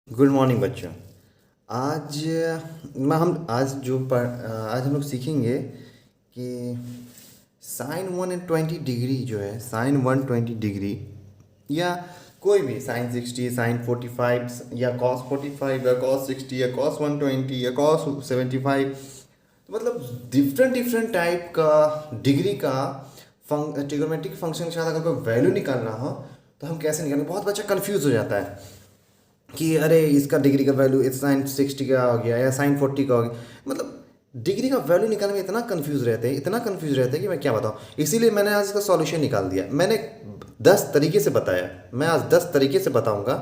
Good morning बच्चों। आज मैं हम आज जो आज हम लोग सीखेंगे कि sin 120 डिग्री जो है sin 120 डिग्री या कोई भी sin 60 sin 45 या cos 45 या cos 60 या cos 120 या cos 75, मतलब डिफरेंट डिफरेंट टाइप का डिग्री का ट्रिग्नोमेट्रिक फंक्शन के साथ अगर कोई वैल्यू निकालना हो तो हम कैसे निकालेंगे। बहुत बच्चा कंफ्यूज हो जाता है कि अरे इसका डिग्री का वैल्यू इस sin 60 का हो गया या sin 40 का हो गया। मतलब डिग्री का वैल्यू निकालने में इतना कंफ्यूज रहते हैं कि मैं क्या बताऊँ। इसीलिए मैंने आज इसका सॉल्यूशन निकाल दिया। मैंने 10 तरीके से बताया, मैं आज 10 तरीके से बताऊंगा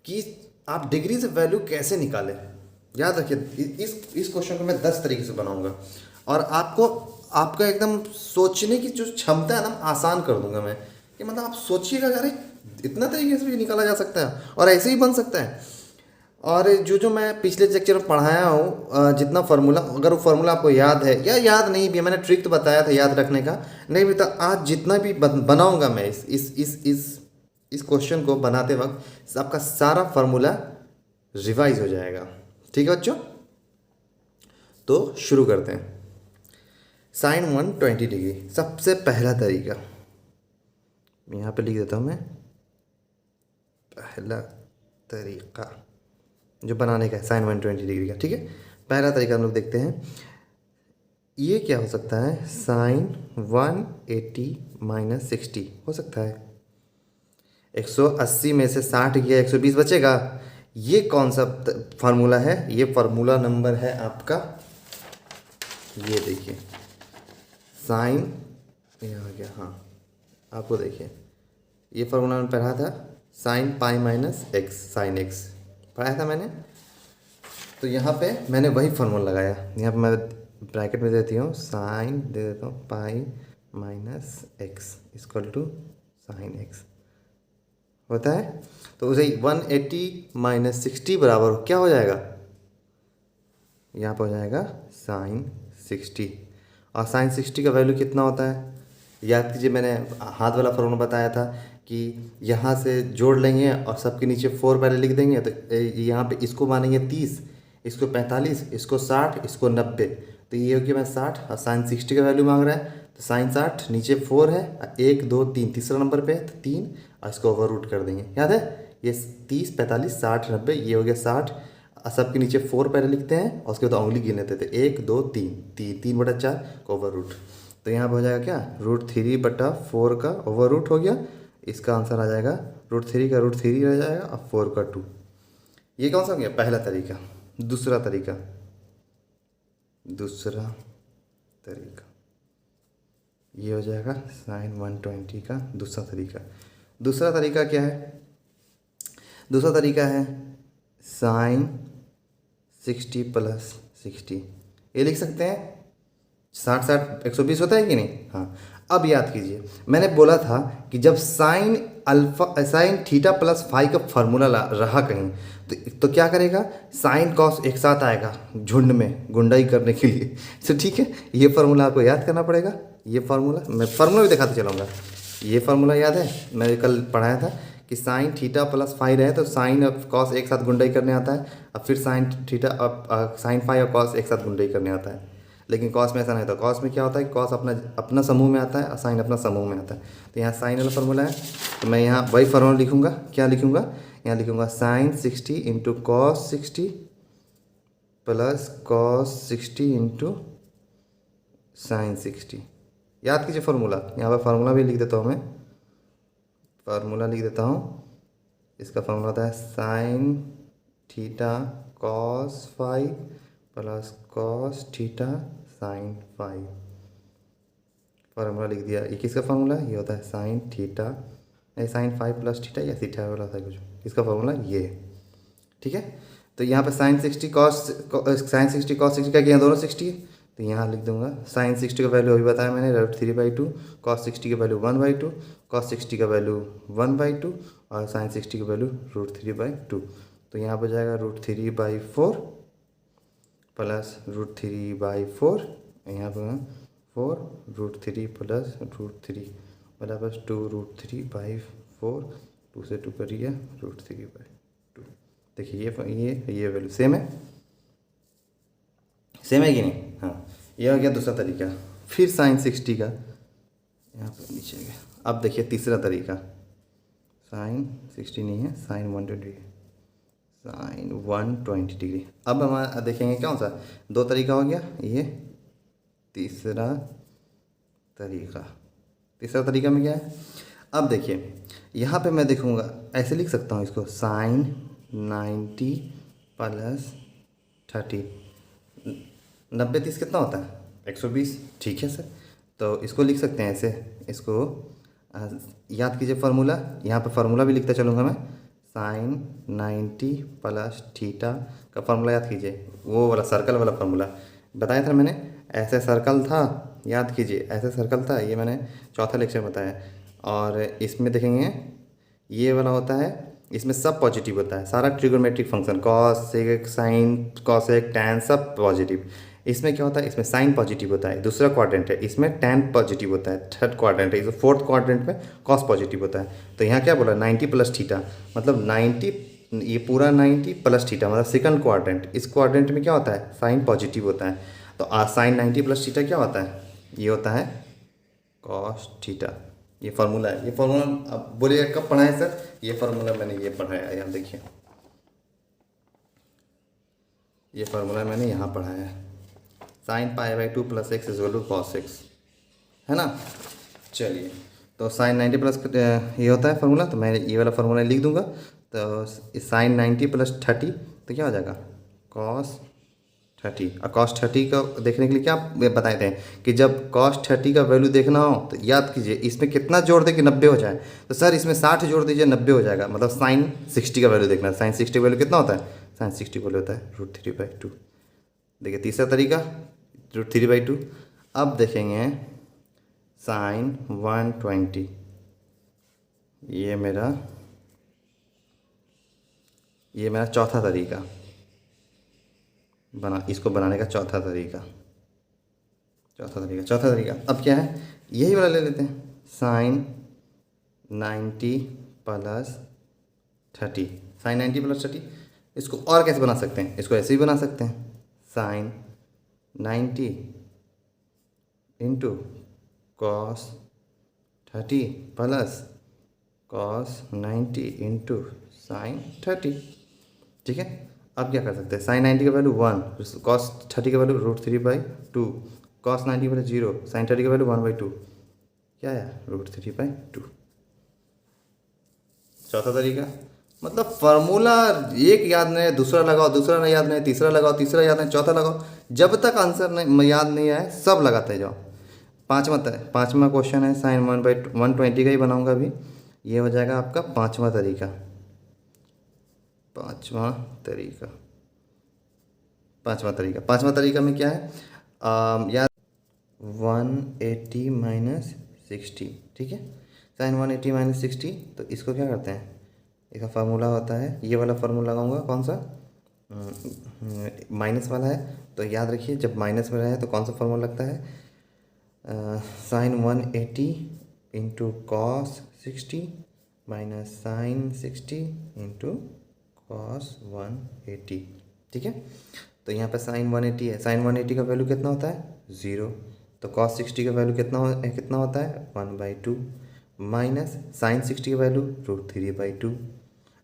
कि आप डिग्री से वैल्यू कैसे निकालें। याद रखिए, इस क्वेश्चन को मैं 10 तरीके से बनाऊंगा और आपको आपका एकदम सोचने की जो क्षमता है ना आसान कर दूंगा मैं, कि मतलब आप सोचिएगा अरे इतना तरीके से भी निकाला जा सकता है और ऐसे ही बन सकता है। और जो जो मैं पिछले लेक्चर में पढ़ाया हूँ, जितना फार्मूला, अगर वो फार्मूला आपको याद है या याद नहीं भी है, मैंने ट्रिक तो बताया था याद रखने का, नहीं भी तो आज जितना भी बनाऊंगा मैं इस क्वेश्चन को बनाते वक्त आपका सारा फार्मूला रिवाइज हो जाएगा। ठीक है बच्चों, तो शुरू करते हैं। sin 120 डिग्री सबसे पहला तरीका यहाँ पे लिख देता हूँ मैं। पहला तरीका जो बनाने का है sin 120 डिग्री का, ठीक है। पहला तरीका हम लोग देखते हैं, ये क्या हो सकता है, sin 180 - 60 हो सकता है। 180 में से 60 गया 120 बचेगा। ये कौन सा फार्मूला है, ये फार्मूला नंबर है आपका, ये देखिए साइन, ये आ गया, हाँ आपको देखिए ये फार्मूला मैंने पढ़ा था, sine pi minus x, sine x पढ़ाया था मैंने। तो यहाँ पे मैंने वही फार्मूला लगाया, यहाँ पे मैं ब्रैकेट में देती हूँ साइन, दे देता हूँ pi minus x equal to sine x होता है। तो उसे 180 - 60 बराबर क्या हो जाएगा, यहाँ पर हो जाएगा sin 60। और sin 60 का वैल्यू कितना होता है, याद कीजिए मैंने हाथ वाला फॉर्मूला बताया था कि यहाँ से जोड़ लेंगे और सबके नीचे 4 पहले लिख देंगे। तो यहाँ पे इसको मानेंगे 30, इसको 45, इसको 60, इसको 90। तो ये हो गया मैं 60 और sin 60 का वैल्यू मांग रहा है। तो sin 60 नीचे 4 है, 1 2 3 तीसरा नंबर पे तो 3, और इसको ओवर रूट कर देंगे। याद है ये 30 45 60 90, ये हो गया 60। सबके नीचे 4 पहले लिखते हैं और उसके बाद उंगली गिन लेते थे, 1 2 3 3/4 का ओवर रूट। तो यहाँ पर हो जाएगा क्या, √3/4 का ओवर रूट हो गया। इसका आंसर आ जाएगा √3 का √3 रह जाएगा और 4 का 2। ये कौन सा हो गया, पहला तरीका। दूसरा तरीका, ये हो जाएगा sin 120 का दूसरा तरीका। दूसरा तरीका क्या है, दूसरा तरीका है sin 60 + 60। ये लिख सकते हैं 60 60 120 होता है कि नहीं। हाँ, अब याद कीजिए मैंने बोला था कि जब sin थीटा प्लस फाई का फार्मूला रहा कहीं तो क्या करेगा, साइन कॉस एक साथ आएगा झुंड में गुंडाई करने के लिए। तो ठीक है, ये फार्मूला आपको याद करना पड़ेगा। ये फार्मूला मैं फार्मूला भी दिखाते चलाऊँगा। ये फार्मूला याद है, मैंने कल पढ़ाया था कि साइन थीटा प्लस फाई रहे तो साइन और कॉस एक साथ गुंडाई करने आता है, और फिर साइन थीटा साइन फाई और कॉस एक साथ गुंडाई करने आता है। लेकिन कॉस में ऐसा नहीं होता, कॉस में क्या होता है कि कॉस अपना अपना समूह में आता है और साइन अपना समूह में आता है। तो यहाँ साइन वाला फार्मूला है, तो मैं यहाँ वही फार्मूला लिखूँगा। क्या लिखूँगा, यहाँ लिखूँगा sin 60 × cos 60 + cos 60 × sin 60। याद कीजिए फार्मूला, यहाँ पर फार्मूला भी लिख देता हूँ मैं, फार्मूला लिख देता हूँ। इसका फार्मूला होता है sine theta cos phi plus cos theta sine phi. Formula लिख दिया। ये किसका फार्मूला है, ये होता है sine theta sine phi plus theta या थीटा वाला था कुछ, इसका फार्मूला ये है। ठीक है, तो यहाँ पे sin 60 cos 60 का किया, दोनों 60 है। तो यहाँ लिख दूंगा sin 60 का वैल्यू अभी बताया मैंने √3/2, cos 60 का वैल्यू 1/2, cos 60 का वैल्यू 1/2 और sin 60 का वैल्यू √3/2। तो यहाँ पर जाएगा √3/4 प्लस √3/4, यहाँ पर 4 √3 प्लस √3 बराबर 2 √3/4, 2 से 2 करिए √3/2। देखिए ये वैल्यू सेम है, सेम है कि नहीं? हाँ, ये हो गया दूसरा तरीका। फिर साइन 60 का यहाँ पर नीचे गया। अब देखिए तीसरा तरीका, साइन 60 नहीं है, साइन 120, साइन 120 डिग्री। अब हम देखेंगे कौन सा, दो तरीका हो गया, ये तीसरा तरीका। तीसरा तरीका में क्या है, अब देखिए यहाँ पे मैं देखूँगा, ऐसे लिख सकता हूँ इसको, साइन 90 प्लस 30, 90 30 कितना होता है? 120। ठीक है सर, तो इसको लिख सकते हैं ऐसे, इसको याद कीजिए फार्मूला, यहाँ पे फार्मूला भी लिखता चलूँगा मैं, साइन 90 प्लस थीटा का फार्मूला याद कीजिए, वो वाला सर्कल वाला फार्मूला बताया था मैंने। ऐसे सर्कल था, याद कीजिए, ऐसे सर्कल था, ये मैंने चौथा लेक्चर बताया। और इसमें देखेंगे ये वाला होता है, इसमें सब पॉजिटिव होता है, सारा trigonometric function, cos sec sine cosec tan सब पॉजिटिव। इसमें क्या होता है, इसमें साइन पॉजिटिव होता है, दूसरा क्वाड्रेंट है, इसमें टैन पॉजिटिव होता है, थर्ड क्वाड्रेंट है, इस फोर्थ क्वाड्रेंट में कॉस पॉजिटिव होता है। तो यहाँ क्या बोला, 90 प्लस थीटा, मतलब 90, ये पूरा 90 प्लस थीटा, मतलब सेकंड क्वाड्रेंट, इस क्वाड्रेंट में क्या होता है, साइन पॉजिटिव होता है। तो साइन 90 प्लस थीटा क्या होता है, ये होता है कॉस थीटा। ये फार्मूला है, ये फार्मूला अब बोलिएगा कब पढ़ा है सर, ये फार्मूला मैंने ये पढ़ाया है, यहाँ देखिए, ये फार्मूला मैंने यहाँ पढ़ाया है, sine π/2 plus x is two cos x, है ना। चलिए, तो साइन 90 प्लस ये होता है फार्मूला, तो मैं ये वाला फार्मूला लिख दूंगा। तो साइन 90 प्लस 30 तो क्या हो जाएगा, कॉस 30। और कॉस 30 का देखने के लिए क्या बताए थे कि जब कॉस 30 का वैल्यू देखना हो तो याद कीजिए इसमें कितना जोड़ दे कि 90 हो जाए। तो सर इसमें 60 जोड़ दीजिए, 90 हो जाएगा, मतलब साइन 60 का वैल्यू देखना है। साइन 60 वैल्यू कितना होता है, साइन 60 वैल्यू होता है √3/2। देखिए तीसरा तरीका √3/2। अब देखेंगे साइन 120, ये मेरा चौथा तरीका इसको बनाने का चौथा तरीका। अब क्या है, यही वाला ले लेते हैं, साइन 90 प्लस 30, साइन 90 प्लस 30। इसको और कैसे बना सकते हैं, इसको ऐसे ही बना सकते हैं, sine 90 into cos 30 plus cos 90 into sine 30। ठीक है, अब क्या कर सकते हैं, साइन 90 का वैल्यू 1, कॉस 30 का वैल्यू √3/2, कॉस 90 का वैल्यू 0, साइन 30 का वैल्यू 1/2, क्या है √3/2। चौथा तरीका, मतलब फार्मूला एक याद नहीं, दूसरा लगाओ, दूसरा याद नहीं, तीसरा लगाओ, तीसरा याद नहीं, चौथा लगाओ, जब तक आंसर नहीं याद नहीं आए सब लगाते जाओ। पाँचवा क्वेश्चन है, साइन 1/120 का ही बनाऊंगा अभी, ये हो जाएगा आपका पाँचवा तरीका। पांचवा तरीका में क्या है, यार 180 माइनस 60, ठीक है, साइन 180 माइनस 60। तो इसको क्या करते हैं, इसका फार्मूला होता है, ये वाला फार्मूला लगाऊंगा, कौन सा, माइनस वाला है। तो याद रखिए जब माइनस वाला है तो कौन सा फार्मूला लगता है, sine 180 into cos 60 minus sine 60 into cos 180। ठीक है, तो यहाँ पे साइन 180 है, साइन 180 का वैल्यू कितना होता है, 0। तो कॉस 60 का वैल्यू कितना होता है, 1/2 माइनस साइन 60 का वैल्यू √3/2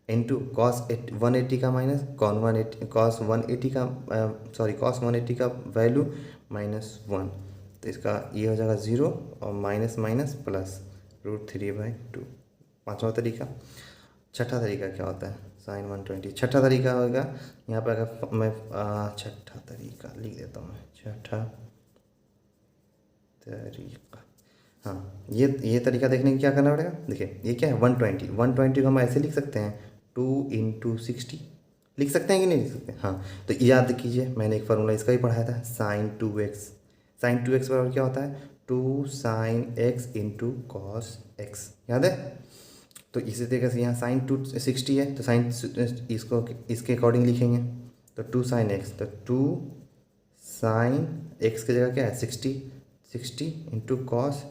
इंटू कॉस 180 का माइनस कॉस 180 का वैल्यू -1। तो इसका ये हो जाएगा 0 और माइनस माइनस प्लस √3/2। पाँचवा तरीका। छठा तरीका क्या होता है, साइन 120। छठा तरीका होगा, यहाँ पर अगर मैं छठा तरीका लिख देता हूँ, छठा तरीका, हाँ, ये तरीका देखने की क्या करना पड़ेगा, देखिए ये क्या है, 120 को हम ऐसे लिख सकते हैं, 2 × 60 लिख सकते हैं कि नहीं लिख सकते, हाँ। तो याद कीजिए मैंने एक फार्मूला इसका ही पढ़ाया था, साइन 2x बराबर क्या होता है, 2 sin x into cos x, याद है। तो इसी तरीके से यहाँ साइन 260 है, तो साइन इसको इसके अकॉर्डिंग लिखेंगे, तो 2 sin x, तो 2 sin x की जगह क्या है, 60 इंटू कॉस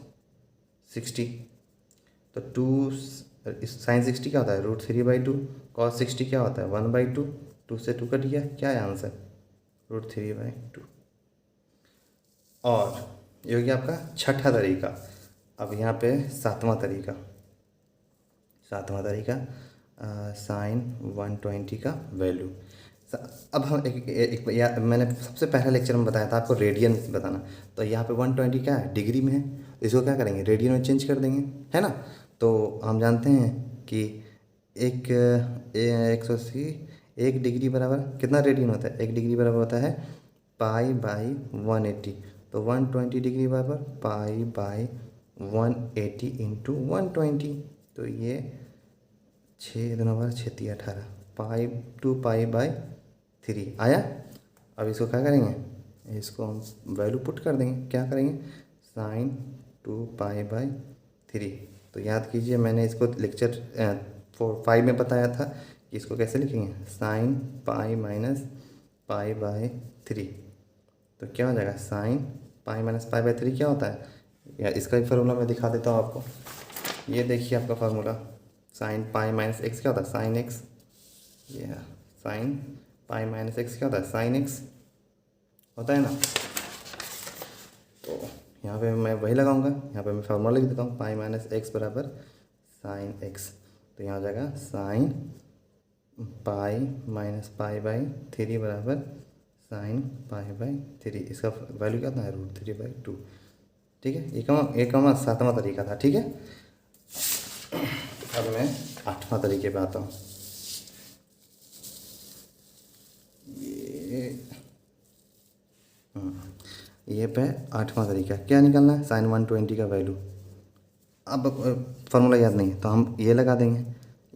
60। तो 2 इस साइन 60 क्या होता है, √3/2। कॉस 60 क्या होता है, 1/2। 2 से 2 कट गया, क्या है आंसर, √3/2। और ये हो गया आपका छठा तरीका। अब यहाँ पे सातवां तरीका, साइन 120 का वैल्यू। अब हम मैंने सबसे पहला लेक्चर में बताया था आपको रेडियन बताना, तो यहाँ पे 120 क्या है, डिग्री में है, इसको क्या करेंगे, रेडियन में चेंज कर देंगे, है ना। तो हम जानते हैं कि एक 180 1 डिग्री बराबर कितना रेडियन होता है, 1 डिग्री बराबर होता है π/180। तो 120 डिग्री बराबर π/180 इंटू 120। तो ये 6×2=18, π/3 आया। अब इसको क्या करेंगे, इसको हम वैल्यू पुट कर देंगे, क्या करेंगे, साइन 2π/3। तो याद कीजिए मैंने इसको लेक्चर 5 में बताया था कि इसको कैसे लिखेंगे, साइन π-π/3। तो क्या हो जाएगा, साइन π-π/3 क्या होता है, या इसका भी फार्मूला मैं दिखा देता हूँ आपको। ये देखिए आपका फार्मूला, साइन π-x क्या होता है, साइन x। ये साइन π-x क्या होता है, साइन x होता है ना। तो यहाँ पे मैं वही लगाऊंगा, यहाँ पे मैं फार्मूला लिख देता हूँ, π-x बराबर साइन x। तो यहाँ हो जाएगा साइन π-π/3 बराबर साइन π/3। इसका वैल्यू क्या था, √3/2। ठीक है, ये कमा सातवां तरीका था। ठीक है, अब मैं आठवां तरीके पे आता हूँ। ये पे आठवां तरीका क्या निकालना है, साइन 120 का वैल्यू। अब फार्मूला याद नहीं है तो हम ये लगा देंगे।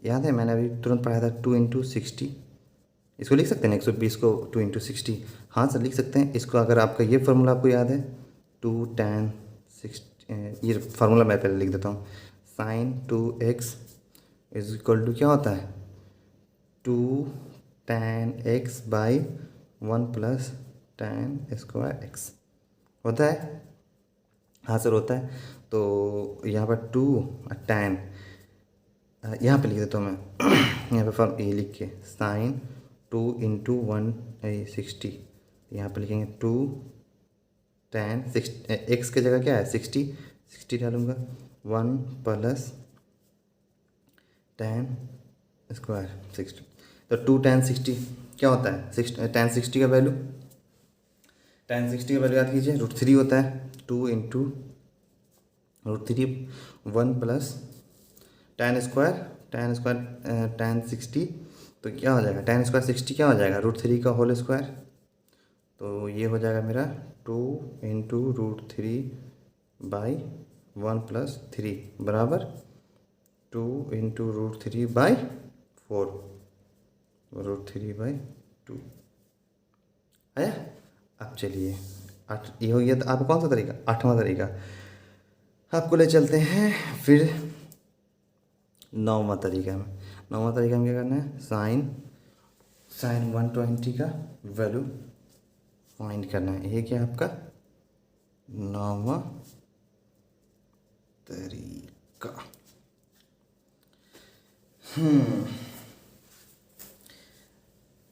याद है मैंने अभी तुरंत पढ़ाया था 2 × 60। इसको लिख सकते हैं 120 को 2 × 60, हाँ सर लिख सकते हैं इसको। अगर आपका ये फार्मूला आपको याद है 2 tan 60, ये फार्मूला मैं पहले लिख देता हूँ, sign 2x is equal to क्या होता है, 2 tan x/1 + tan square x होता है, हाँ सर होता है। तो यहाँ पर 2 tan, यहाँ पे लिख देता हूँ मैं यहाँ पे फॉर्म ये लिख के साइन 2 × 160, यहाँ पे लिखेंगे 2 tan 6, x की जगह क्या है 60 डालूँगा, 1 + tan स्क्वायर 60। तो 2 tan 60 क्या होता है, tan 60 का वैल्यू, tan 60 का वैल्यू याद कीजिए √3 होता है, 2 × √3, 1 + tan स्क्वायर tan 60। तो क्या हो जाएगा, tan स्क्वायर 60 क्या हो जाएगा, √3 का होल स्क्वायर। तो ये हो जाएगा मेरा 2 × √3/1 + 3 बराबर 2 × √3/4, √3/2 आया। अब चलिए ये हो गया। तो आपको कौन सा तरीका, आठवां तरीका। आपको ले चलते हैं फिर नौवां तरीका में। नौवां तरीका में क्या करना है, साइन 120 का वैल्यू फाइंड करना है। ये क्या आपका नौवां तरीका।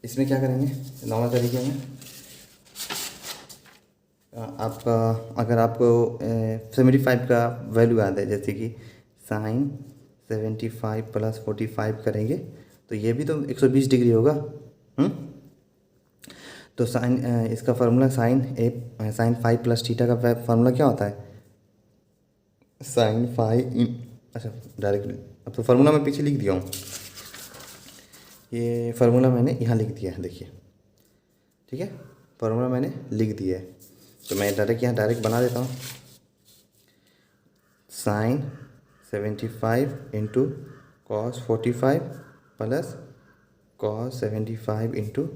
इसमें क्या करेंगे, नौवां तरीके में आपका अगर आपको 75 का वैल्यू याद है, जैसे कि साइन 75 + 45 करेंगे तो ये भी तो 120 डिग्री होगा। तो साइन इसका फार्मूला साइन 5 + थीटा का फार्मूला क्या होता है, साइन 5 अच्छा डायरेक्टली, अब तो फार्मूला मैं पीछे लिख दिया हूँ, ये फार्मूला मैंने यहाँ लिख दिया है देखिए। ठीक है, फार्मूला मैंने लिख दिया है, तो मैं डायरेक्ट बना देता हूँ। Sine 75 × cos 45 + cos 75 ×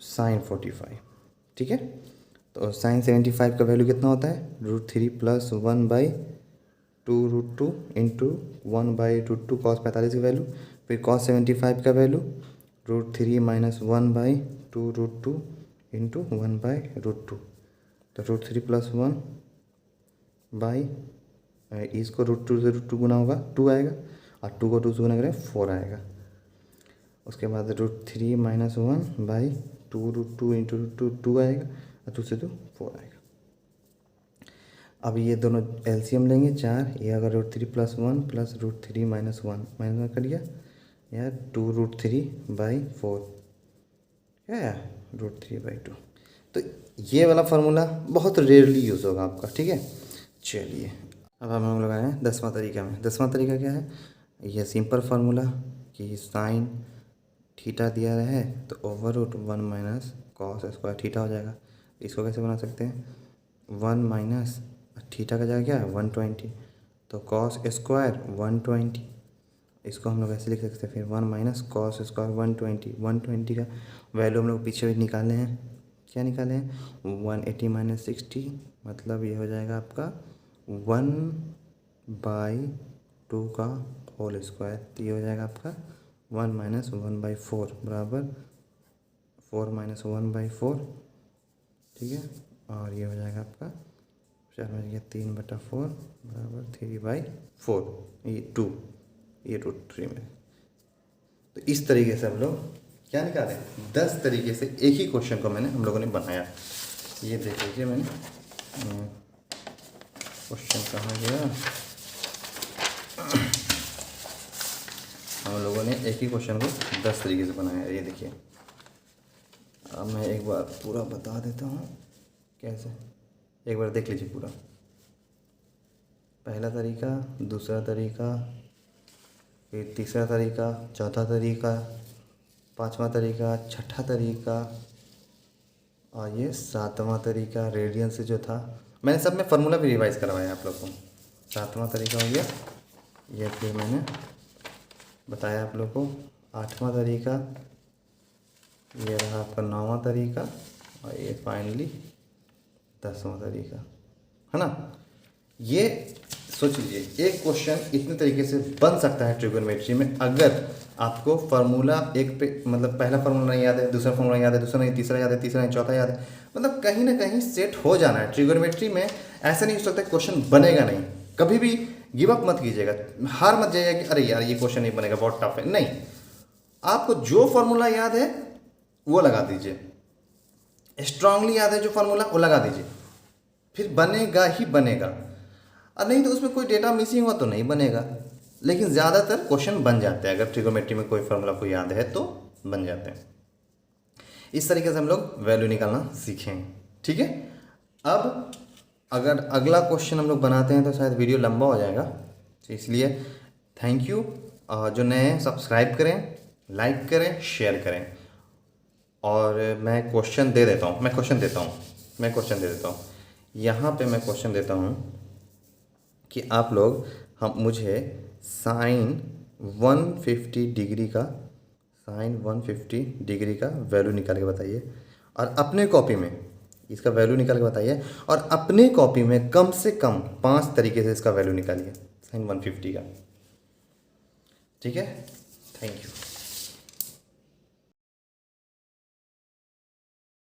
sin 45। ठीक है, तो साइन 75 का वैल्यू कितना होता है, √3 + 1/2 √2 इंटू 1/√2 cos 45 का वैल्यू, फिर cos 75 का वैल्यू √3 - 1/2 √2 इंटू 1/√2। तो √3 + 1 इसको √2 से √2 गुना होगा 2 आएगा, और 2 को 2 से गुना करें 4 आएगा। उसके बाद √3 - 1 बाई 2 √2 इंटू √2 2 आएगा और 2 से 2 4 आएगा। अब ये दोनों एलसीएम लेंगे 4, ये अगर √3 + 1 प्लस √3 - 1 माइनस कर लिया यार 2 √3 बाई 4 क्या है √3/2। तो ये वाला फार्मूला बहुत रेयरली यूज़ होगा आपका, ठीक है। चलिए अब हम लोग आए हैं 10वां तरीका में। 10वां तरीका क्या है, ये सिंपल फार्मूला कि साइन थीटा दिया है तो √1 माइनस कॉस स्क्वायर थीटा हो जाएगा। इसको कैसे बना सकते हैं, 1 माइनस थीटा का जाएगा क्या 120, तो कॉस स्क्वायर 120। इसको हम लोग ऐसे लिख सकते हैं फिर 1 माइनस कॉस स्क्वायर 120। 120 का वैल्यू हम लोग पीछे भी निकाले हैं, क्या निकाले हैं 180 - 60, मतलब ये हो जाएगा आपका 1/2 का होल स्क्वायर। तो ये हो जाएगा आपका 1 - 1/4 बराबर 4 - 1/4, ठीक है। और ये हो जाएगा आपका 4 बज गया 3/4 बराबर 3/4, ये 2, ये √3 में। तो इस तरीके से हम लोग क्या निकालें, 10 तरीके से एक ही क्वेश्चन को हम लोगों ने बनाया। ये देख लीजिए मैंने क्वेश्चन कहाँ गया, हम लोगों ने एक ही क्वेश्चन को 10 तरीके से बनाया। ये देखिए, अब मैं एक बार पूरा बता देता हूँ कैसे, एक बार देख लीजिए पूरा। पहला तरीका, दूसरा तरीका, फिर तीसरा तरीका, चौथा तरीका, पांचवा तरीका, छठा तरीका और ये 7वां तरीका रेडियन से जो था। मैंने सब में फार्मूला भी रिवाइज करवाया आप लोग को। 7वां तरीका हो गया, ये फिर मैंने बताया आप लोग को। 8वां तरीका, ये रहा आपका 9वां तरीका और ये फाइनली 10वां तरीका, है ना। ये सोच लीजिए एक क्वेश्चन इतने तरीके से बन सकता है ट्रिगोनोमेट्री में, अगर आपको फार्मूला एक पे मतलब पहला फार्मूला नहीं याद है, दूसरा फार्मूला याद है, दूसरा नहीं, तीसरा याद है, तीसरा नहीं, चौथा याद है, मतलब कहीं ना कहीं सेट हो जाना है। ट्रिगोनोमेट्री में ऐसा नहीं हो सकता क्वेश्चन बनेगा नहीं। कभी भी गिव अप मत कीजिएगा, हार मत जाइएगा कि अरे यार ये क्वेश्चन नहीं बनेगा, बहुत टफ है। नहीं, आपको जो फार्मूला याद है वो लगा दीजिए, स्ट्रांगली याद है जो फार्मूला वो लगा दीजिए, फिर बनेगा ही बनेगा। और नहीं तो उसमें कोई डेटा मिसिंग हुआ तो नहीं बनेगा, लेकिन ज़्यादातर क्वेश्चन बन जाते हैं अगर ट्रिगोनोमेट्री में कोई फार्मूला को याद है तो बन जाते हैं। इस तरीके से हम लोग वैल्यू निकालना सीखें, ठीक है। अब अगर अगला क्वेश्चन हम लोग बनाते हैं तो शायद वीडियो लंबा हो जाएगा, तो इसलिए थैंक यू। जो नए हैं सब्सक्राइब करें, लाइक करें, शेयर करें। और मैं क्वेश्चन दे देता हूँ, मैं क्वेश्चन दे देता हूँ। यहाँ पे मैं क्वेश्चन देता हूँ कि आप लोग मुझे साइन 150 डिग्री का वैल्यू निकाल के बताइए, और अपने कॉपी में इसका वैल्यू निकाल के बताइए, और अपने कॉपी में कम से कम 5 तरीके से इसका वैल्यू निकालिए साइन 150 का, ठीक है। Thank you.